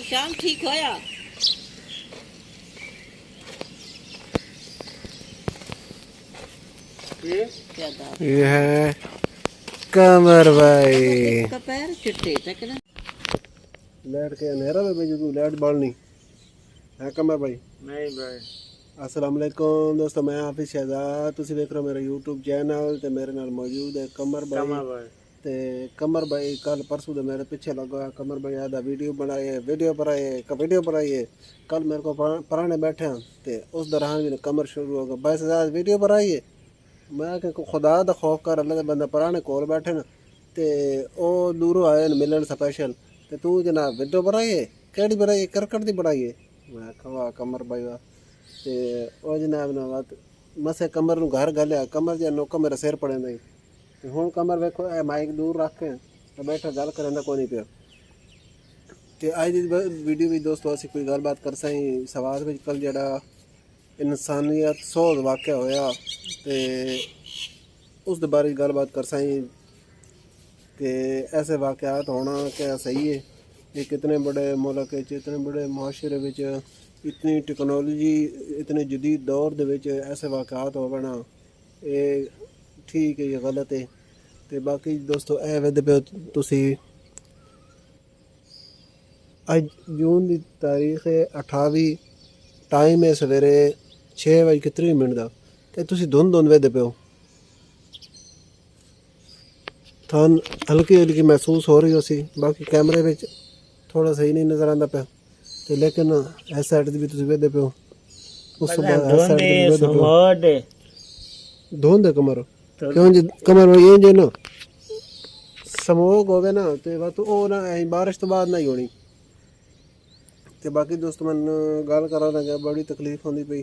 शाम ठीक होया। ये है कमर भाई। पैर चिट्टे तकना लाइट के अंधेरा में भेजो तू लाइट बालनी है कमर भाई। नहीं भाई। अस्सलाम वालेकुम दोस्तों, मैं हाफिज शहजाद, तुसी देख रहे हो मेरा यूट्यूब चैनल ते मेरे नाल मौजूद है कमर भाई। ते कमर भाई कल परसों दे मेरे पीछे लगा। कमर भाई आधा वीडियो बनाइए कल मेरे को पुराने बैठे हैं ते उस दौरान भी कमर शुरू हो गया। बस आज वीडियो बनाइए, मैं कि खुदा दा खौफ कर, अल्लाह दे बंदा पुराने कोल बैठे न ते ओ दूरों आए न मिलन स्पेशल ते तू जनाब वीडियो बनाइए, केड़ी बनाइए, करकट दी बनाइए। मैं कहा कमर भाई वाह ते ओ जनाब ना बात मसे कमर नूं घर गलिया, कमर जे नोका मेरा सिर पड़े नहीं ते हुण कमर वेखो ए माइक दूर रख के ते बैठा गल करन कोई नहीं पिया। ते अज दी वीडियो भी दोस्तों असीं कोई गलबात कर सही सवाल विच कल जेड़ा इंसानियत सोध वाक़या होया ते उस दे बारे गलबात कर सही कि ऐसे वाक़यात होना क्या सही है। ये कितने बड़े मुल्क इतने बड़े मुआशरे विच इतनी टेक्नोलॉजी इतने जदीद दौर दे विच ऐसे वाक़यात होना ये ठीक है या गलत है। तो बाकी दोस्तों ए वेद पे तुसी अज जून की तारीख है 28, टाइम है सवेरे 6:30 का ते तुसी धुंध वेदे पे हो, थान हल्की हल्की महसूस हो रही हो सी। बाकी कैमरे में थोड़ा सही नहीं नज़र आता पे ते लेकिन इस साइड भी तुसी वेदे पे हो, उस बाद इस साइड भी वेदे पे हो। धुंध है कमर क्यों जी कमर में ये जे ना स्मोक होवे ना ते बात ओ ना बारिश तो बाद नहीं होनी। ते बाकी दोस्तों मैं गल करा लगा बड़ी तकलीफ होंदी पई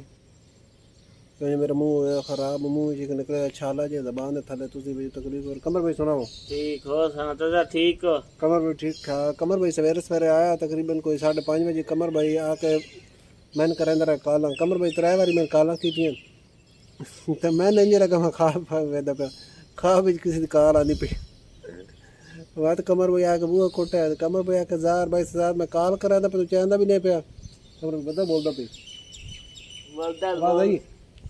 क्योंकि मेरा मुंह होया खराब, मुंह जी निकले छाला जी जबान दे थले तुसी भी तकलीफ। और कमर भाई सुनाओ ठीक हो सना ठीक हो? कमर भाई ठीक ठाक। कमर भाई सवेरे सवेरे आया तकरीबन कोई 5:30 बजे। कमर भाई आके मैंने करेंदा रहा काला। कमर भाई 3 बारी मैं काला कीतियां ते मैं नहीं लगा मैं खा वेदा पे खा भी किसी दी काल आनी पई बात। कमर भाई आके बूहा खोटा है। कमर भाई आके 1000 मैं काल करा था पर तू चाहता भी नहीं पिया। कमर बता बोलदा पई आवाज आई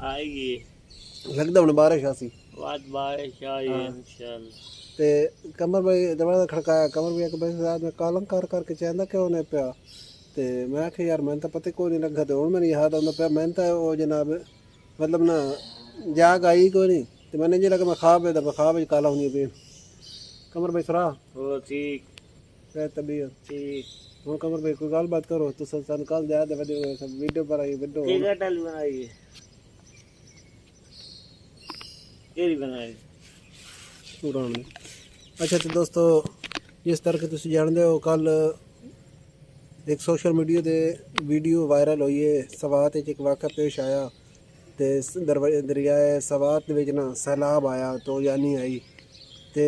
आएगी लगदा हुण बारिश आसी बारिश आई इंशाल्लाह। ते कमर भाई दरवाजा खड़काया। कमर भाई आके बस मैं कालम कर करके चाहता क्यों नहीं पिया ते मैं आखे यार मैंने तो पता कोई नहीं लगा। तो हुण मैंने याद आंदा पिया मैंने तो वो जनाब मतलब ना जाग आई कोई नहीं तो मैंने जी लगा मैं ख्वाब है ख्वाब काला होनी पे। कमर भाई सरा हो ठीक तबीयत ठीक। हूँ कमर भाई कोई गल बात करो तो सन कल दे सब वीडियो पर आई वीडियो टिकट बनाई है केरी बनाई पुरानी। अच्छा तो दोस्तों जिस तरह के तुम जानते हो कल एक सोशल मीडिया दे वीडियो वायरल हुई है। सवात एक वाक़ा पेश आया तो दरियाए सवात विच ना सैलाब आया तो यानी आई तो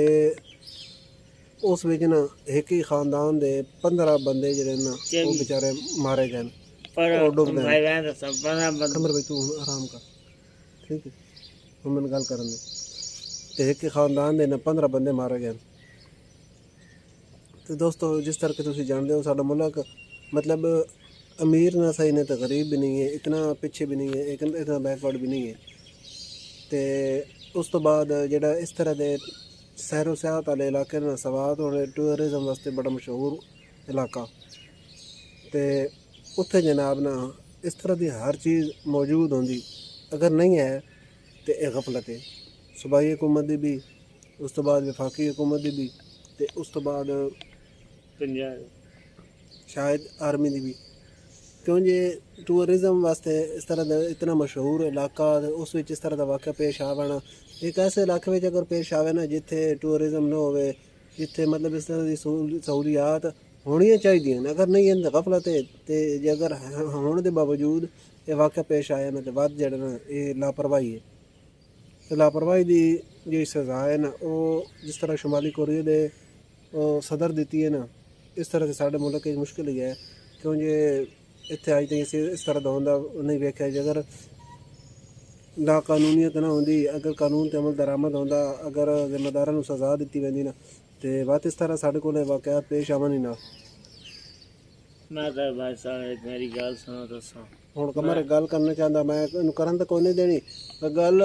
उस विच ना एक ही खानदान दे 15 बंदे जड़े ना वो बेचारे मारे गए और डूब गए। कमर भाई तू आराम कर ठीक है हम मैंने गल करन ते एक ही खानदान दे ना 15 बंदे मारे गए। तो दोस्तों जिस तरह के तुम जानते हो साडा मुल्क मतलब अमीर ना सही ने तो गरीब भी नहीं है, इतना पीछे भी नहीं है, इतना बैकवर्ड भी नहीं है। तो उस तो बाद जेड़ा इस तरह के सैरो सियाहत वाले इलाके ना सवात होने टूरिज्म वास्ते बड़ा मशहूर इलाका तो उत्थे जनाब ना इस तरह की हर चीज़ मौजूद होंगी। अगर नहीं है तो यह गफलत है सूबाई हुकूमत की भी, उस तो बाद वफाकी हुकूमत की भी, तो उस तो बाद शायद आर्मी की भी। क्यों जे टूरिज्म वास्ते इस तरह का इतना मशहूर इलाका उस विच इस तरह का वाक़या पेश आना एक ऐसे इलाके में अगर पेश आवे ना जिथे टूरिज्म ना हो जिथे मतलब इस तरह की सहूलियात होनी चाहिए। अगर नहीं है गफलत है तो जे अगर होने के बावजूद ये वाक़या पेश आया ना तो वध जड़ा ना ये लापरवाही है। तो लापरवाही की जी सज़ा है ना वो जिस तरह शुमाली कोरिया दे सदर दी है ना इस तरह से साढ़े मुल्क मुश्किल ही है। क्यों जे इतने अज तक इस तरह का होंगे नहीं वेख्या जे अगर ला कानूनीयत ना होंगी, अगर कानून ते अमल दरामद होंदा, अगर जिम्मेदारां सज़ा दी वेंदी ना तो बात इस तरह साढ़े को वाक़यात पेश आवन ही ना। मैं तो भाई साहब मेरी गल सुनो दसो ਹੁਣ ਕਮਰ ਗੱਲ ਕਰਨਾ ਚਾਹੁੰਦਾ ਮੈਂ ਇਹਨੂੰ ਕਰਨ ਤਾਂ ਕੋਈ ਨਹੀਂ ਦੇਣੀ ਪਰ ਗੱਲ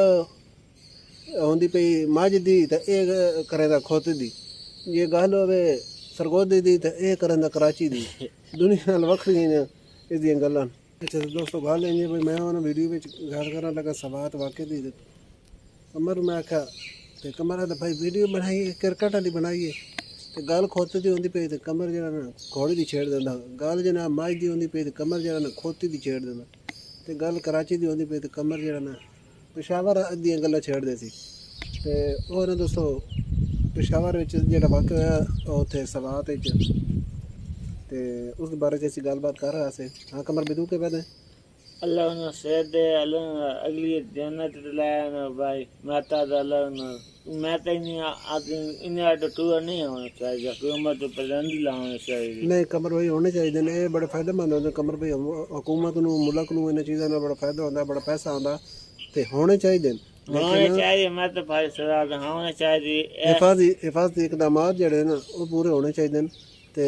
ਹੁੰਦੀ ਪਈ ਮੱਝ ਦੀ ਤਾਂ ਇਹ ਕਰੇਗਾ ਖੁੱਤ ਦੀ ਜੇ ਗੱਲ ਹੋਵੇ ਸਰਗੋਦੀ ਦੀ ਤਾਂ ਇਹ ਕਰਨ ਦਾ ਕਰਾਚੀ ਦੀ ਦੁਨੀਆ ਨਾਲ ਵੱਖਰੀਆਂ ਨੇ ਇਹਦੀਆਂ ਗੱਲਾਂ ਅੱਛਾ ਦੋਸਤੋ ਗੱਲ ਇਹ ਵੀ ਮੈਂ ਉਹਨਾਂ ਵੀਡੀਓ ਵਿੱਚ ਗੱਲ ਕਰਨ ਲੱਗਾ ਸਵਾਤ ਵਾਕਿਆ ਦੀ ਕਮਰ ਮੈਂ ਆਖਿਆ ਤੇ ਕਮਰ ਦਾ ਭਾਈ ਵੀਡੀਓ ਬਣਾਈ ਕ੍ਰਿਕਟ ਵਾਲੀ ਬਣਾਈਏ ਤੇ ਗੱਲ ਖੋਤੀ ਦੀ ਹੁੰਦੀ ਪਈ ਤੇ ਕਮਰ ਜਿਹੜਾ ਨਾ ਘੋੜੀ ਦੀ ਛੇੜ ਦਿੰਦਾ ਗੱਲ ਜਨਾ ਮੱਝ ਦੀ ਹੁੰਦੀ ਪਈ ਤੇ ਕਮਰ ਜਿਹੜਾ ਨਾ ਖੋਤੀ ਦੀ ਛੇੜ ਦਿੰਦਾ ਤੇ ਗੱਲ ਕਰਾਚੀ ਦੀ ਹੁੰਦੀ ਪਈ ਤੇ ਕਮਰ ਜਿਹੜਾ ਨਾ ਪੇਸ਼ਾਵਰ ਦੀਆਂ ਗੱਲਾਂ ਛੇੜਦੇ ਸੀ ਤੇ ਉਹ ਨਾ ਦੋਸਤੋ ਪੇਸ਼ਾਵਰ ਵਿੱਚ ਜਿਹੜਾ ਵਾਕਿਆ ਹੋਇਆ ਉੱਥੇ ਸਵਾਤ ਵਿੱਚ ਤੇ ਉਸ ਦੇ ਬਾਰੇ 'ਚ ਅਸੀਂ ਗੱਲਬਾਤ ਕਰ ਰਹੇ ਸੀ ਹਾਂ ਕਮਰ ਬਿਦੂ ਕੇ ਬਾਅਦ अल्लाह ने सेहत दे अल्लाह अगली जन्नत दिलाए भाई माता दा अल्लाह ने मैं तो नहीं आदमी इन्हें आटो टूर नहीं होना चाहिए हुकूमत तो पाबंदी लानी चाहिए नहीं कमर भाई होने चाहिए ने ये बड़े फायदेमंद होंगे कमर भाई हुकूमत नूं मुल्क नूं इन चीज़ों का बड़ा फायदा होता बड़ा पैसा आता तो होने चाहिए होने चाहिए मैं तो भाई सलाह होने चाहिए हिफाजती इकदाम जोड़े ना वो पूरे होने चाहिए तो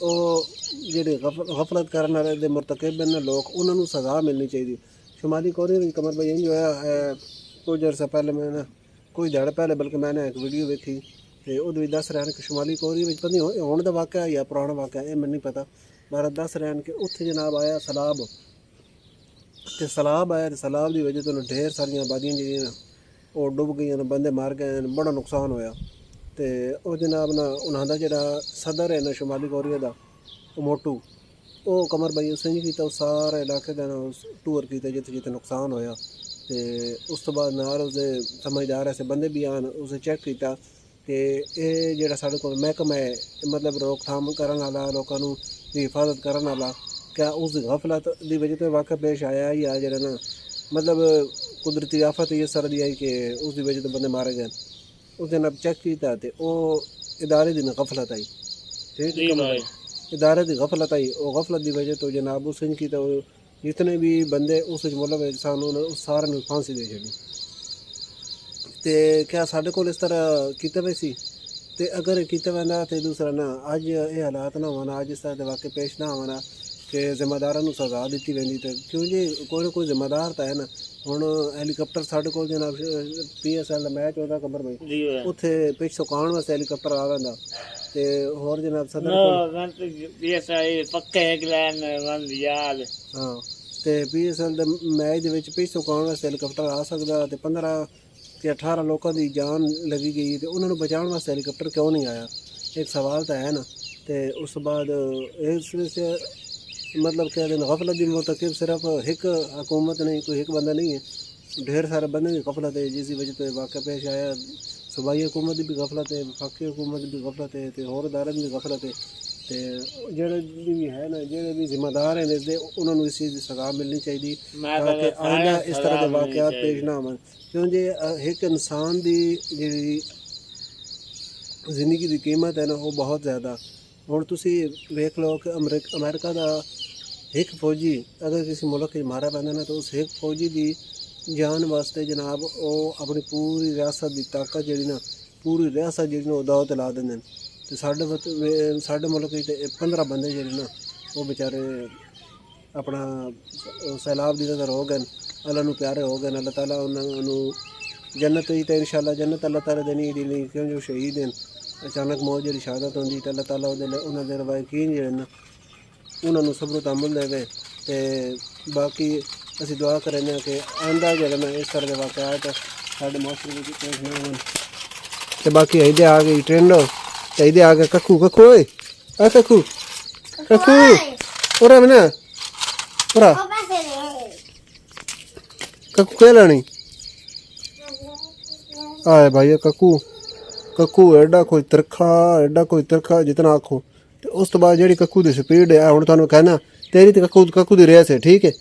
ਉਹ ਜਿਹੜੇ ਗਫਲਤ ਕਰਨ ਵਾਲੇ ਦੇ ਮੁਰਤਕਬ ਨੇ ਲੋਕ ਉਹਨਾਂ ਨੂੰ ਸਜ਼ਾ ਮਿਲਣੀ ਚਾਹੀਦੀ ਸ਼ੁਮਾਲੀ ਕੋਰੀਆ ਵਿੱਚ ਕਮਰ ਭਾਈ ਇੰਜ ਹੋਇਆ ਹੈ ਕੁਝ ਅਰਸਾ ਪਹਿਲੇ ਮੈਂ ਨਾ ਕੋਈ ਦਿਹਾੜਾ ਪਹਿਲੇ ਬਲਕਿ ਮੈਂ ਇੱਕ ਵੀਡੀਓ ਵੇਖੀ ਤੇ ਉਹਦੇ ਵਿੱਚ ਦੱਸ ਰਹੇ ਨੇ ਕਿ ਸ਼ੁਮਾਲੀ ਕੋਰੀਆ ਵਿੱਚ ਪਤਾ ਨਹੀਂ ਹੁਣ ਦਾ ਵਾਕਿਆ ਜਾਂ ਪੁਰਾਣਾ ਵਾਕਿਆ ਇਹ ਮੈਨੂੰ ਨਹੀਂ ਪਤਾ ਪਰ ਦੱਸ ਰਹੇ ਨੇ ਕਿ ਉੱਥੇ ਜਨਾਬ ਆਇਆ ਸਲਾਬ ਤੇ ਸਲਾਬ ਆਇਆ ਤੇ ਸਲਾਬ ਦੀ ਵਜ੍ਹਾ ਤੋਂ ਢੇਰ ਸਾਰੀਆਂ ਆਬਾਦੀਆਂ ਜਿਹੜੀਆਂ ਉਹ ਡੁੱਬ ਗਈਆਂ ਨੇ ਬੰਦੇ ਮਰ ਗਏ ਨੇ ਬੜਾ ਨੁਕਸਾਨ ਹੋਇਆ ਤੇ ਉਹ ਜਨਾਬ ਨਾ ਉਹਨਾਂ ਦਾ ਜਿਹੜਾ ਸਦਰ ਹੈ ਨਾ ਸ਼ੁਮਾਲੀ ਕੋਰੀਆ ਦਾ ਉਹ ਮੋਟੂ ਉਹ ਕਮਰ ਭਾਈ ਉਸੇ ਨਹੀਂ ਕੀਤਾ ਉਹ ਸਾਰੇ ਇਲਾਕੇ ਦਾ ਟੂਰ ਕੀਤਾ ਜਿੱਥੇ ਜਿੱਥੇ ਨੁਕਸਾਨ ਹੋਇਆ ਤੇ ਉਸ ਤੋਂ ਬਾਅਦ ਨਾਲ ਉਸਦੇ ਸਮਝਦਾਰ ਐਸੇ ਬੰਦੇ ਵੀ ਆਣ ਉਸੇ ਚੈੱਕ ਕੀਤਾ ਕਿ ਇਹ ਜਿਹੜਾ ਸਾਡੇ ਕੋਲ ਮਹਿਕਮਾ ਹੈ ਮਤਲਬ ਰੋਕਥਾਮ ਕਰਨ ਵਾਲਾ ਲੋਕਾਂ ਨੂੰ ਹਿਫਾਜ਼ਤ ਕਰਨ ਵਾਲਾ ਕਿਆ ਉਸ ਦੀ ਗਫਲਤ ਦੀ ਵਜ੍ਹਾ ਤੋਂ ਵਾਕਿਆ ਪੇਸ਼ ਆਇਆ ਜਾਂ ਜਿਹੜਾ ਨਾ ਮਤਲਬ ਕੁਦਰਤੀ ਆਫਤ ਇਹ ਸਰਦੀ ਆਈ ਕਿ ਉਸ ਦੀ ਵਜ੍ਹਾ ਤੋਂ ਬੰਦੇ ਮਾਰੇ ਗਏ उसने अब चेक किया तो वो इदारे की गफलत आई ठीक है इदारे की गफलत आई वो गफलत की वजह तो जनाब उस की तो जितने भी बंदे उस मुल्क इंसान उस सारे फांसी दे छड़ी तो क्या साढ़े को इस तरह किए पे सी तो अगर किए वह तो दूसरा ना अज ये हालात ना होना अज इस तरह के वाक़े पेश ना होना कि जिम्मेदारों को सजा दी वही तो क्यों जी कोई ना कोई जिम्मेदार तो है ना ਹੁਣ ਹੈਲੀਕਾਪਟਰ ਸਾਡੇ ਕੋਲ ਜਨਾਬ PSL ਦਾ ਮੈਚ ਉਹਦਾ ਕਮਰ ਭਾਈ ਉੱਥੇ ਪਿੱਚ ਸੁਕਾਉਣ ਵਾਸਤੇ ਹੈਲੀਕਾਪਟਰ ਆ ਜਾਂਦਾ ਤੇ ਹੋਰ ਜਨਾਬ ਸਦਰ ਕੋਲ PSL ਪੱਕੇ ਇੰਗਲੈਂਡ ਵੰਦ ਯਾਦ ਹਾਂ ਤੇ PSL ਦੇ ਮੈਚ ਦੇ ਵਿੱਚ ਪਿੱਚ ਸੁਕਾਉਣ ਵਾਸਤੇ ਹੈਲੀਕਾਪਟਰ ਆ ਸਕਦਾ ਤੇ 15 ਤੇ 18 ਲੋਕਾਂ ਦੀ ਜਾਨ ਲੱਗੀ ਗਈ ਤੇ ਉਹਨਾਂ ਨੂੰ ਬਚਾਉਣ ਵਾਸਤੇ ਹੈਲੀਕਾਪਟਰ ਕਿਉਂ ਨਹੀਂ ਆਇਆ ਇੱਕ ਸਵਾਲ ਤਾਂ ਹੈ ਨਾ ਤੇ ਉਸ ਤੋਂ ਬਾਅਦ ਇਸ ਵਿੱਚ मतलब क्या दिन गफलत की मुर्तकब सिर्फ एक हुकूमत नहीं कोई एक बंदा नहीं है ढेर सारे बंदे की गफलत है जिसकी वजह तो वाक़ पेश आया सूबाई हुकूमत की भी गफलत है वफाकी हुकूमत की भी गफलत है तो होर इदारे की भी गफलत है तो जेड़े भी है ना जेड़े भी जिम्मेदार हैं इसके उन्होंने इस चीज़ की सजा मिलनी चाहिए ताकि आइंदा इस तरह के वाक़यात पेश ना होवन क्योंकि एक इंसान की जी जिंदगी की कीमत है ना वो बहुत ज़्यादा ਹੁਣ ਤੁਸੀਂ ਵੇਖ ਲਓ ਕਿ ਅਮਰੀਕਾ ਦਾ ਇੱਕ ਫੌਜੀ ਅਗਰ ਕਿਸੇ ਮੁਲਕ 'ਚ ਮਾਰਿਆ ਪੈਂਦਾ ਨਾ ਤਾਂ ਉਸ ਇੱਕ ਫੌਜੀ ਦੀ ਜਾਨ ਵਾਸਤੇ ਜਨਾਬ ਉਹ ਆਪਣੀ ਪੂਰੀ ਰਿਆਸਤ ਦੀ ਤਾਕਤ ਜਿਹੜੀ ਨਾ ਪੂਰੀ ਰਿਆਸਤ ਜਿਹੜੀ ਨਾ ਉਹ ਦਾਅ 'ਤੇ ਲਾ ਦਿੰਦੇ ਨੇ ਤੇ ਸਾਡੇ ਮੁਲਕ ਵਿੱਚ ਤੇ 15 ਬੰਦੇ ਜਿਹੜੇ ਨਾ ਉਹ ਵਿਚਾਰੇ ਆਪਣਾ ਸੈਲਾਬ ਦੀ ਨਜ਼ਰ ਹੋ ਗਏ ਅੱਲਾ ਨੂੰ ਪਿਆਰੇ ਹੋ ਗਏ ਅੱਲਾਹ ਤਾਲਾ ਉਹਨਾਂ ਨੂੰ ਜੰਨਤ ਹੀ ਤੇ ਇਨਸ਼ਾਅੱਲਾ ਜੰਨਤ ਅੱਲਾਹ ਤਾਲਾ ਦੇਣੀ ਦੇਣੀ ਕਿਉਂਕਿ ਉਹ ਸ਼ਹੀਦ ਹਨ अचानक मौत जी शहादत होंगी तो अल्लाह ताला उन्होंने रवायकीन जो ना उन्होंने सबरो तमुल देवे तो बाकी असी दुआ करें कि आंदा जो ना इस तरह के वाक़यात साढ़े माशरे में पेश ना हो तो बाकी इधे आ गई ट्रेंड तो इधे आ गए कक्कू कक्कू ओए आ कक्कू कक्कू उरा मना उरा कक्कू क्या लानी आए भाई कक्कू कक्कू एडा कोई तिरखा जितना आखो तो उस तो बाद जी कक्कू की स्पीड है हूँ तुहानू कहना तेरी तो कक्कू की रेस है ठीक है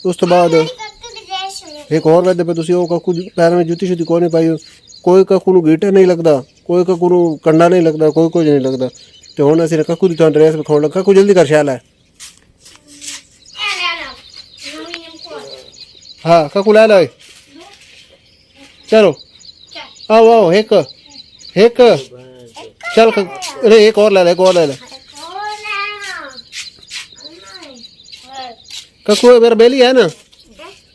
उस तो बाद एक और वैसे पे तुम कक्कू पैर में जुत्ती शुत्ती कोई नहीं पाई कोई कक्कू नूं गीटा नहीं लगता कोई कक्कू नूं कंडा नहीं लगता कोई कुछ नहीं लगता तो हुण असीं कक्कू की तुहानू रेस विखाउण लगे कक्कू जल्दी कर शैल है हाँ कक्कू लै लो चलो आओ आओ एक चल अरे एक और ले ले ककू मेरा बेली है ना,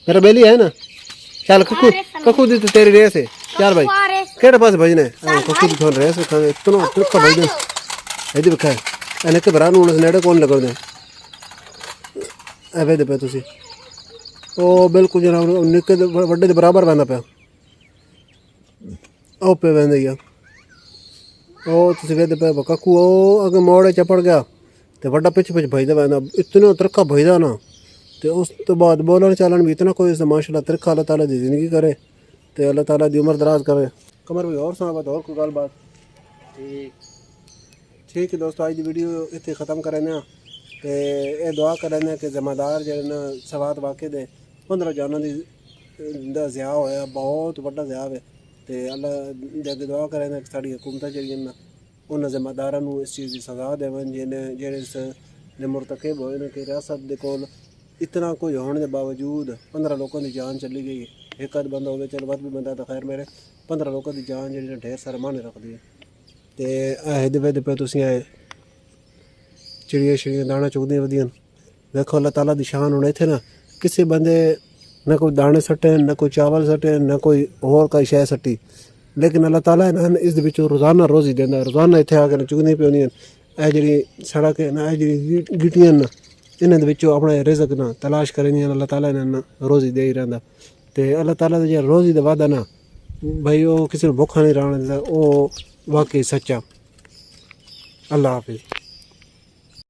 मेरा बेली है ना। चल ककू ककू दी तो तेरी रेस है। चल भाई केड़े पास भजने ककू दी थोन रेस खाने इतना ट्रिक भजने इधर बखा एने के भरा नु नेड़े कौन लगा दे ए वेद पे तुसी ओ बिल्कुल जनाब निके वड्डे दे बराबर बंदा पे ओ पे बंदा या ओ तुसी वेद पे ककू ओ अगे मोड़े चपड़ गया ते वड्डा पिछ पिछ भजदा बंदा इतना तरका भजदा ना ते उस तो बाद बोलन चालन भी इतना कोई माशाल्लाह तरका अल्लाह ताला दी जिंदगी करे ते अल्लाह ताला दी उम्र दराज करे। कमर भाई और सुना बात और कोई गल बात ठीक है दोस्तों आज दी वीडियो इत्थे ख़त्म करने ते ये दुआ करने कि ज़िम्मेदार जेह्ड़े न सवात वाक़े दे 15 जाना दा ज़िया होया बहुत बड़ा ज़िया है ते अल्लाह जग दुआ करने कि साड़ी हुकूमत जेह्ड़ियां न उन्हां ज़िम्मेदारां नूं इस चीज़ दी सज़ा देवन जेह्ड़े इस दे मुरतकिब होए न कि रियासत दे कोल इतना कोई होने के बावजूद 15 लोगों की जान चली गई। एक आध बंदा हो चल बद भी बंदा तो खैर मेरे 15 लोगों की जान जी ढेर सारे माने रखती है। तो एहदे वेद पे तुम आए चिड़िया छिड़ियाँ दाना चुगदियाँ वधियां देखो अल्लाह ताला दी शान होने इत्थे ना किसी बंदे न कोई दाने सट्टे न कोई चावल सट्टे न कोई होर कोई शै सट्टी लेकिन अल्लाह ताला इन्हां इस विचों रोज़ाना रोज़ी देंदा रोज़ाना इत्थे आके चुगदियां पौंदियां ए जेह्ड़ी सड़क है ना ए जेह्ड़ी गिट्टियां न इन्हां दे विचों अपना रिज़क ना तलाश करदियां अल्लाह ताला इन्हां रोज़ी दे ही रहिंदा ते अल्लाह ताला दा जेह्ड़ा रोज़ी दा वादा ना भाई वो किसी नूं भुक्खा नहीं रहण दिंदा ओ वाकई सच्चा। अल्लाह हाफिज़।